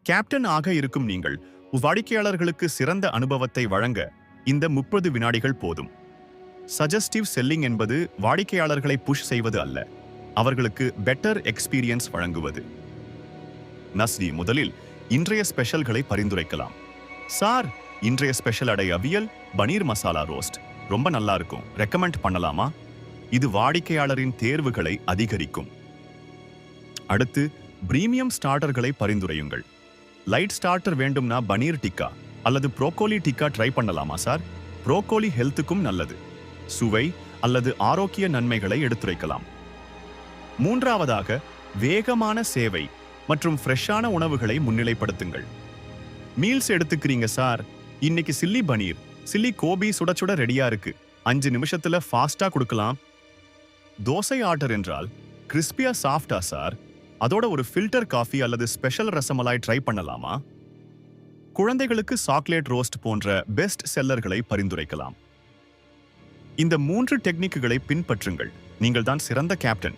Captain ஆக இருக்கும் நீங்கள் வாடிக்கையாளர்களுக்கு சிறந்த அனுபவத்தை வழங்க இந்த 30 வினாடிகள் போதும். சஜஸ்டிவ் செல்லிங் என்பது வாடிக்கையாளர்களை புஷ் செய்வது அல்ல, அவர்களுக்கு பெட்டர் எக்ஸ்பீரியன்ஸ் வழங்குவது. நஸ்ரி, முதலில் இன்றைய ஸ்பெஷல்களை பரிந்துரைக்கலாம். சார், இன்றைய ஸ்பெஷல் அடை அவியல் பனீர் மசாலா ரோஸ்ட் ரொம்ப நல்லா இருக்கும், ரெக்கமெண்ட் பண்ணலாமா? இது வாடிக்கையாளரின் தேர்வுகளை அதிகரிக்கும். அடுத்து பிரீமியம் ஸ்டார்டர்களை பரிந்துரையுங்கள். லைட் ஸ்டார்டர் வேண்டும்னா பனீர் டிக்கா அல்லது ப்ரோக்கோலி டிக்கா ட்ரை பண்ணலாமா சார்? ப்ரோக்கோலி ஹெல்த்துக்கும் நல்லது. சுவை அல்லது ஆரோக்கிய நன்மைகளை எடுத்துரைக்கலாம். மூன்றாவதாக, வேகமான சேவை மற்றும் ஃப்ரெஷ்ஷான உணவுகளை முன்னிலைப்படுத்துங்கள். மீல்ஸ் எடுத்துக்கிறீங்க சார், இன்னைக்கு சில்லி பனீர், சில்லி கோபி சுட சுட ரெடியா இருக்கு, 5 நிமிஷத்துல ஃபாஸ்டா கொடுக்கலாம். தோசை ஆர்டர் என்றால் கிறிஸ்பியா சாஃப்டா சார், அதோட ஒரு ஃபில்டர் காஃபி அல்லது ஸ்பெஷல் ரசமலாய் ட்ரை பண்ணலாமா? குழந்தைகளுக்கு சாக்லேட் ரோஸ்ட் போன்ற பெஸ்ட் செல்லர்களை பரிந்துரைக்கலாம். இந்த 3 டெக்னிக்குகளை பின்பற்றுங்கள், நீங்கள் தான் சிறந்த கேப்டன்.